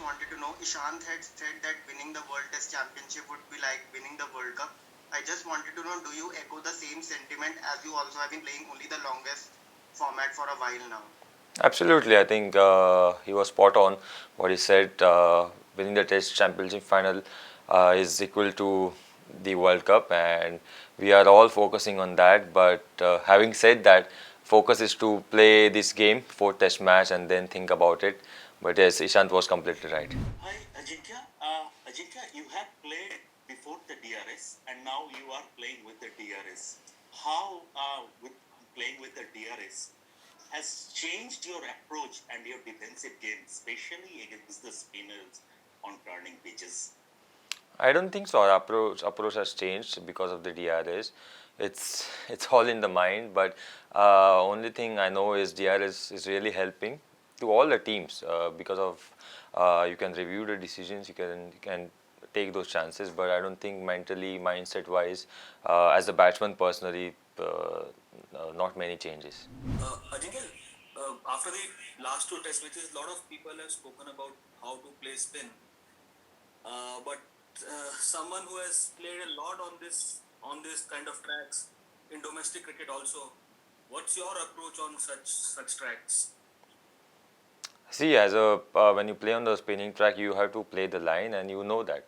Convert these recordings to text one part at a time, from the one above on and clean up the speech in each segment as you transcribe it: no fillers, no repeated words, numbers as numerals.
wanted to know, Ishant had said that winning the World Test Championship would be like winning the World Cup. I just wanted to know, do you echo the same sentiment, as you also have been playing only the longest format for a while now? Absolutely, I think he was spot on what he said. Winning the Test Championship final is equal to the World Cup, and we are all focusing on that. But having said that, focus is to play this game, fourth Test match, and then think about it. But yes, Ishant was completely right. Hi, Ajinkya. Ajinkya, you had played before the DRS and now you are playing with the DRS. How, with playing with the DRS, has changed your approach and your defensive game, especially against the spinners on turning pitches? I don't think so. Our approach has changed because of the DRS. It's all in the mind. But only thing I know is DRS is really helping to all the teams because of you can review the decisions, you can take those chances. But I don't think mentally, mindset wise, as a batsman personally, not many changes. Ajinkya, after the last two test matches, a lot of people have spoken about how to play spin. But someone who has played a lot on this kind of tracks in domestic cricket also, what's your approach on such tracks? See, as a when you play on the spinning track, you have to play the line, and you know that.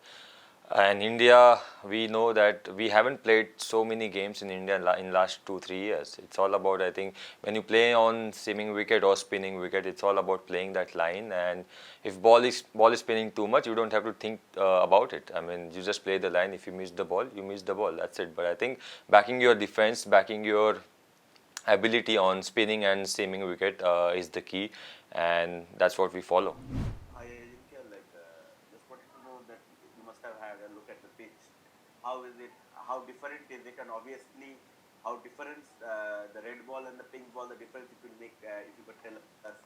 And India, we know that we haven't played so many games in India in last 2 3 years. It's all about, I think, when you play on seaming wicket or spinning wicket, it's all about playing that line. And if ball is spinning too much, you don't have to think about it. I mean, you just play the line. If you miss the ball, you miss the ball. That's it. But I think backing your defense, backing your ability on spinning and seaming wicket is the key, and that's what we follow. I Ajinkya, just wanted to know that you must have had a look at the pitch. How is it? How different is it? And obviously, how different the red ball and the pink ball. The difference it will make. If you could tell us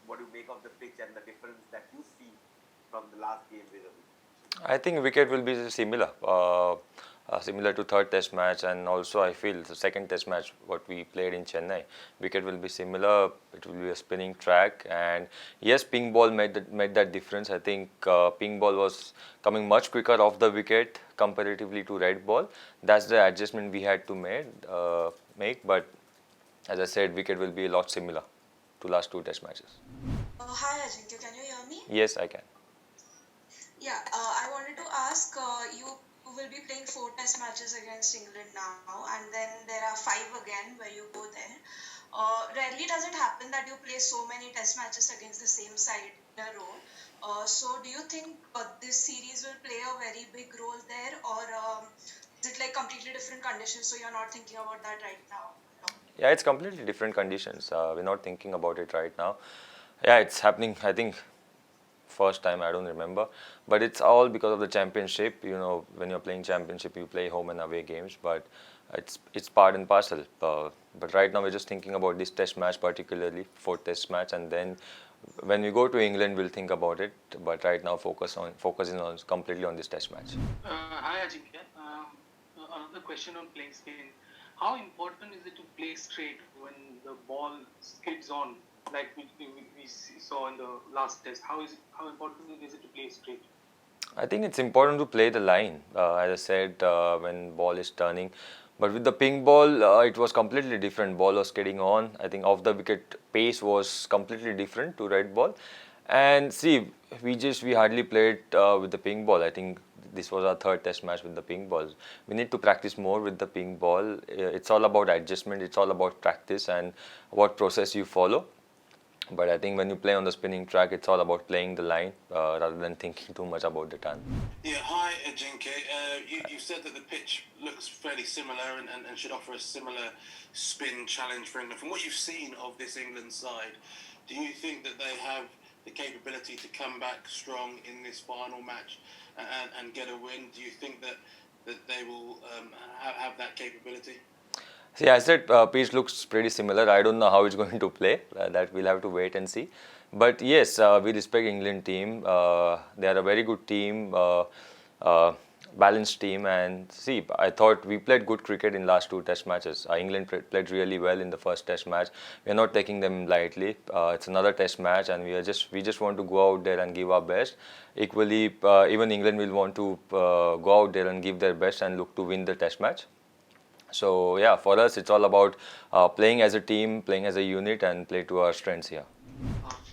what you make of the pitch and the difference that you see from the last game with them. I think wicket will be similar, similar to third test match, and also I feel the second test match what we played in Chennai, wicket will be similar. It will be a spinning track, and yes, pink ball made that difference. I think pink ball was coming much quicker off the wicket comparatively to red ball. That's the adjustment we had to make. But as I said, wicket will be a lot similar to last two test matches. Hi Ajinkya, can you hear me? Yes, I can. Yeah, I wanted to ask you will be playing 4 test matches against England now, and then there are 5 again where you go there. Rarely does it happen that you play so many test matches against the same side in a row. So, do you think this series will play a very big role there, or is it like completely different conditions? So, you're not thinking about that right now? Yeah, it's completely different conditions. We're not thinking about it right now. Yeah, it's happening. I think first time I don't remember, but it's all because of the championship. You know, when you're playing championship, you play home and away games, but it's part and parcel. But right now we're just thinking about this test match, particularly fourth test match, and then when we go to England, we'll think about it. But right now, focusing on completely on this test match. Hi Ajinkya. Another question on playing spin. How important is it to play straight when the ball skids on, like we saw in the last test? How important is it to play straight? I think it's important to play the line, as I said, when ball is turning. But with the pink ball, it was completely different. Ball was getting on. I think off the wicket pace was completely different to red ball. And see, we hardly played with the pink ball. I think this was our third test match with the pink balls. We need to practice more with the pink ball. It's all about adjustment. It's all about practice and what process you follow. But I think when you play on the spinning track, it's all about playing the line rather than thinking too much about the turn. Yeah, hi Ajinkya. You said that the pitch looks fairly similar and should offer a similar spin challenge for England. From what you've seen of this England side, do you think that they have the capability to come back strong in this final match and get a win? Do you think that they will have that capability? See, I said pitch looks pretty similar. I don't know how it's going to play. That we'll have to wait and see. But yes, we respect England team. They are a very good team. balanced team. And see, I thought we played good cricket in last two test matches. England played really well in the first test match. We are not taking them lightly. It's another test match, and we just want to go out there and give our best. Equally, even England will want to go out there and give their best and look to win the test match. So yeah, for us it's all about playing as a team, playing as a unit, and play to our strengths here.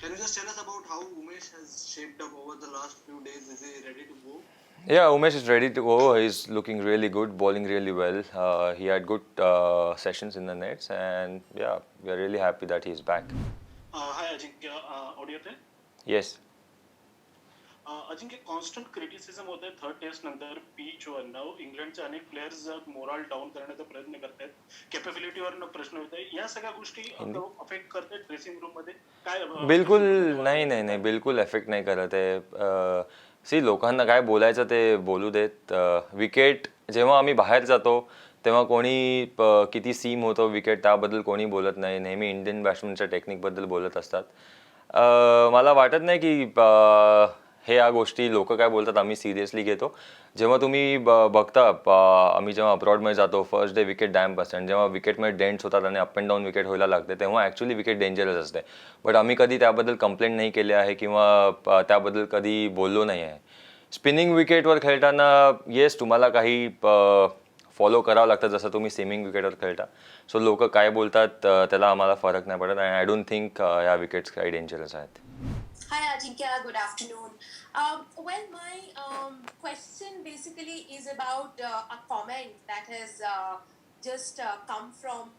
Can you just tell us about how Umesh has shaped up over the last few days? Is he ready to go? Yeah, Umesh is ready to go. He's looking really good, bowling really well. He had good sessions in the nets, and yeah, we are really happy that he's back. Hi Ajinkya, audio येते? Yes. Ajinkya constant criticism होत आहे third test नंतर पिचवर नाव इंग्लंडचे अनेक players morale down करण्याचा प्रयत्न करतायत कॅपेबिलिटीवर प्रश्न होत आहे या सगळ्या गोष्टी अफेक्ट करतायत ड्रेसिंग रूम मध्ये काय बिलकुल नाही बिलकुल एफेक्ट नाही करत आहे. सी लोकांना काय बोलायचं ते बोलू देत. विकेट जेव्हा आम्ही बाहेर जातो तेव्हा कोणी किती सीम होतो विकेट त्याबद्दल कोणी बोलत नाही. नेहमी इंडियन बॅट्समनच्या टेक्निकबद्दल बोलत असतात. मला वाटत नाही की हे या गोष्टी लोक काय बोलतात आम्ही सिरियसली घेतो. जेव्हा तुम्ही बघता आम्ही जेव्हा अब्रॉडमध्ये जातो फर्स्ट डे विकेट डॅम्प असते आणि जेव्हा विकेटमध्ये डेंट्स होतात आणि अप अँड डाऊन विकेट व्हायला लागते तेव्हा ॲक्च्युली विकेट डेंजरस असते. बट आम्ही कधी त्याबद्दल कंप्लेंट नाही केले आहे किंवा त्याबद्दल कधी बोललो नाही आहे. स्पिनिंग विकेटवर खेळताना येस तुम्हाला काही फॉलो करावं लागतं जसं तुम्ही स्विमिंग विकेटवर खेळता. सो लोक काय बोलतात त्याला आम्हाला फरक नाही पडत. आणि आय डोंट थिंक या विकेट्स काही डेंजरस आहेत. Hi Ajinkya, good afternoon. Well, my question basically is about a comment that has just come from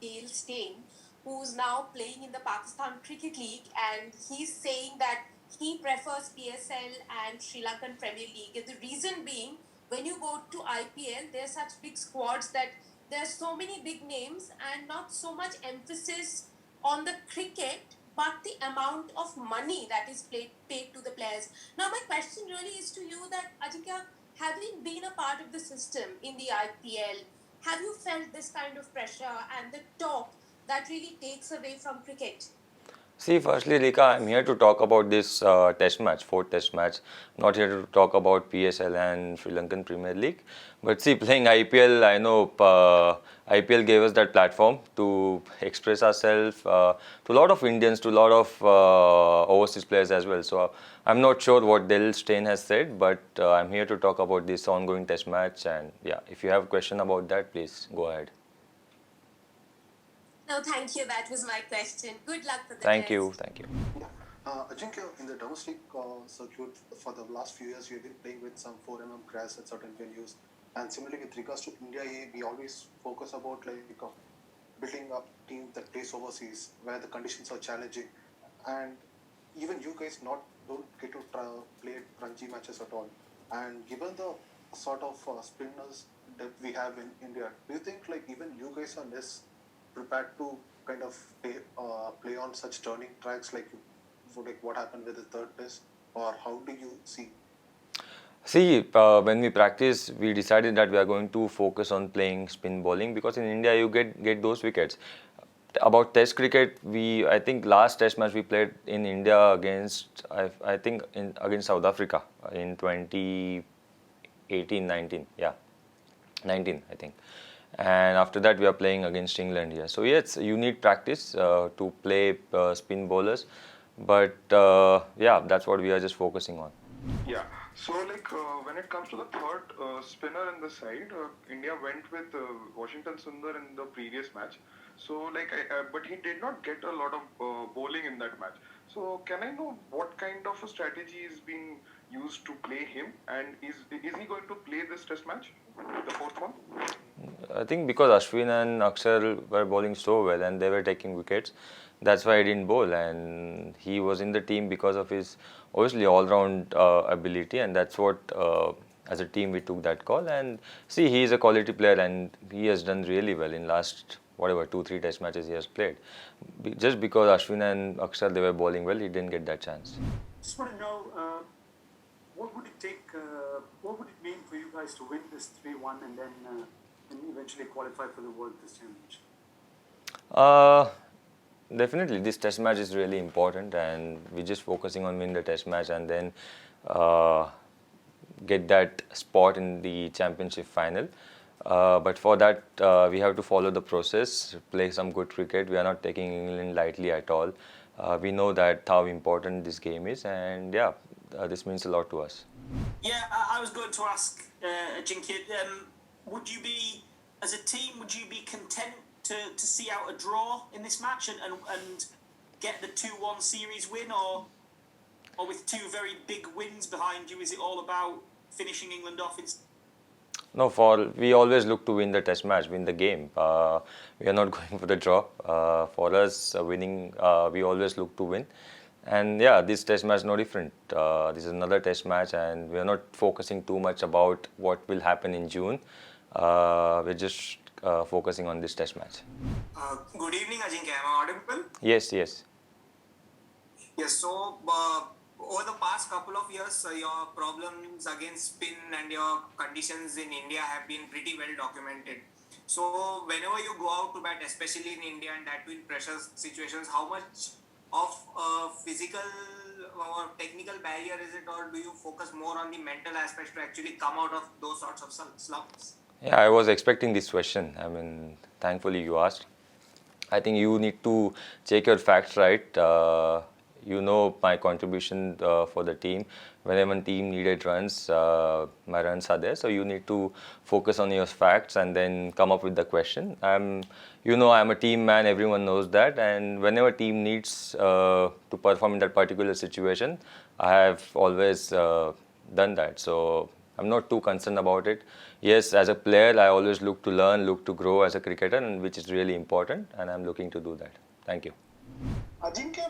Dale Steyn, who's now playing in the Pakistan Cricket League, and he's saying that he prefers PSL and Sri Lankan Premier League. And the reason being, when you go to IPL, there's such big squads that there's so many big names and not so much emphasis on the cricket, but the amount of money that is paid to the players. Now, my question really is to you that, Ajinkya, having been a part of the system in the IPL, have you felt this kind of pressure and the talk that really takes away from cricket? See, firstly, Rika, I'm here to talk about this test match, fourth test match. Not here to talk about PSL and Sri Lankan Premier League. But see, playing IPL, I know IPL gave us that platform to express ourselves to a lot of Indians, to a lot of overseas players as well. So I'm not sure what Dale Steyn has said, but I'm here to talk about this ongoing test match. And yeah, if you have a question about that, please go ahead. No, thank you. That was my question. Good luck for the Thank test. you. Thank you. Ajinkya, in the domestic circuit for the last few years, you've been playing with some 4mm grass at certain venues. And similarly, with regards to India, we always focus about building up teams that plays overseas where the conditions are challenging. And even you guys don't get to play Ranji matches at all. And given the sort of spinners that we have in India, do you think even you guys are less prepared to kind of play on such turning tracks what happened with the third test, or how do you see? See, when we practice, we decided that we are going to focus on playing spin bowling because in India you get those wickets. About Test cricket, I think last Test match we played in India against against South Africa in 2018-19, yeah, 19 I think. And after that we are playing against England here. So yes, you need practice to play spin bowlers, but yeah, that's what we are just focusing on. Yeah. So when it comes to the third spinner in the side, India went with Washington Sundar in the previous match. So but he did not get a lot of bowling in that match. So can I know what kind of a strategy is being used to play him, and is he going to play this test match, the fourth one? I think because Ashwin and Akshar were bowling so well and they were taking wickets, that's why he didn't bowl, and he was in the team because of his obviously all-round ability, and that's what as a team we took that call. And see, he is a quality player and he has done really well in last 2-3 test matches he has played. Just because Ashwin and Akshar they were bowling well, he didn't get that chance. Just want to know what would it take, what would it mean for you guys to win this 3-1 and then eventually qualify for the World Test Championship? Definitely, this test match is really important, and we're just focusing on winning the test match, and then get that spot in the championship final. But for that, we have to follow the process, play some good cricket. We are not taking England lightly at all. We know that how important this game is, and yeah, this means a lot to us. Yeah, I was going to ask Ajinkya, would you be, as a team, would you be content to see out a draw in this match and get the 2-1 series win, or with two very big wins behind you, is it all about finishing England off? No, we always look to win the test match, win the game. We are not going for the draw. For us, winning, we always look to win. And yeah, this test match is no different. This is another test match, and we are not focusing too much about what will happen in June. We're just focusing on this test match. Good evening, Ajinkya. Am I audible? Yes, yes. Yes, so over the past couple of years, your problems against spin and your conditions in India have been pretty well documented. So whenever you go out to bat, especially in India and that in pressure situations, how much of physical or technical barrier is it, or do you focus more on the mental aspects to actually come out of those sorts of slumps? Yeah, I was expecting this question. I mean, thankfully you asked. I think you need to check your facts right. You know my contribution for the team. Whenever team needed runs, my runs are there. So you need to focus on your facts and then come up with the question. I'm a team man. Everyone knows that. And whenever team needs to perform in that particular situation, I have always done that. So I'm not too concerned about it. Yes, as a player, I always look to learn, look to grow as a cricketer, and which is really important. And I'm looking to do that. Thank you. Ajinkya,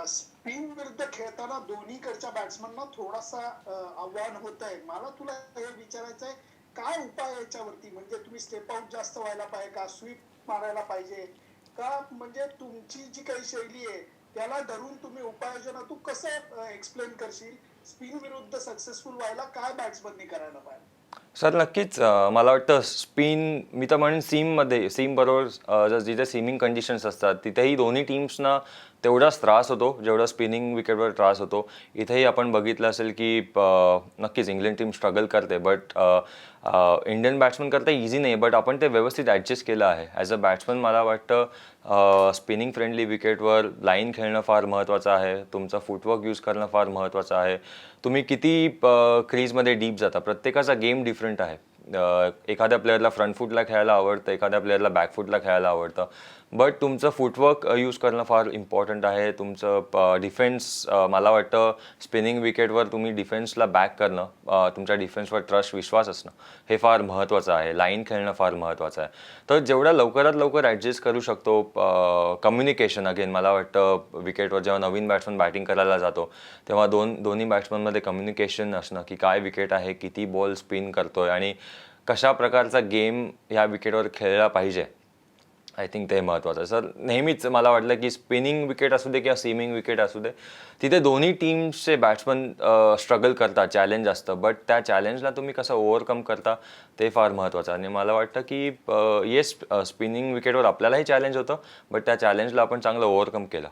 spin विरुद्ध खेळताना दोन्हीकडच्या बॅट्समनना थोडासा आव्हान होत आहे. मला तुला हे विचारायचं आहे, काय उपाय याच्यावरती? म्हणजे तुम्ही स्टेप आउट जास्त व्हायला पाहिजे का, स्वीप मारायला पाहिजे का, म्हणजे तुमची जी काही शैली आहे त्याला धरून तुम्ही उपाययोजना तू कसं एक्सप्लेन करशील? स्पिन विरुद्ध सक्सेसफुल व्हायला काय बॅट्समननी करायला पाहिजे? सर नक्कीच मला वाटतं स्पिन मी तर म्हणेन सीम बरोबर जिथे सीमिंग कंडिशन्स असतात तिथेही दोन्ही टीम्सना तेवढाच त्रास होतो जेवढा स्पिनिंग विकेटवर त्रास होतो. इथेही आपण बघितलं असेल की नक्कीच इंग्लंड टीम स्ट्रगल करते, बट इंडियन बॅट्समन करता इझी नाही, बट आपण ते व्यवस्थित ॲडजस्ट केलं आहे. ॲज अ बॅट्समन मला वाटतं स्पिनिंग फ्रेंडली विकेटवर लाईन खेळणं फार महत्त्वाचं आहे. तुमचा फुटवर्क यूज करणं फार महत्त्वाचं आहे. तुम्ही किती क्रीजमध्ये डीप जाता, प्रत्येकाचा गेम डिफरंट आहे. एखाद्या प्लेअरला फ्रंट फुटला खेळायला आवडतं, एखाद्या प्लेअरला बॅक फुटला खेळायला आवडतं, बट तुमचं फुटवर्क यूज करणं फार इम्पॉर्टंट आहे. तुमचं डिफेन्स मला वाटतं स्पिनिंग विकेटवर तुम्ही डिफेन्सला बॅक करणं, तुमच्या डिफेन्सवर ट्रस्ट विश्वास असणं हे फार महत्त्वाचं आहे. लाईन खेळणं फार महत्त्वाचं आहे. तर जेवढ्या लवकरात लवकर ॲडजस्ट करू शकतो. कम्युनिकेशन अगेन मला वाटतं विकेटवर जेव्हा नवीन बॅट्समन बॅटिंग करायला जातो तेव्हा दोन्ही बॅट्समनमध्ये कम्युनिकेशन असणं की काय विकेट आहे, किती बॉल स्पिन करतोय आणि कशा प्रकारचा गेम ह्या विकेटवर खेळला पाहिजे. आय थिंक ते महत्त्वाचं आहे. सर नेहमीच मला वाटलं की स्पिनिंग विकेट असू दे किंवा सीमिंग विकेट असू दे, तिथे दोन्ही टीम्सचे बॅट्समन स्ट्रगल करतात, चॅलेंज असतं, बट त्या चॅलेंजला तुम्ही कसं ओव्हरकम करता ते फार महत्त्वाचं. आणि मला वाटतं की येस स्पिनिंग विकेटवर आपल्यालाही चॅलेंज होतं, बट त्या चॅलेंजला आपण चांगलं ओव्हरकम केलं.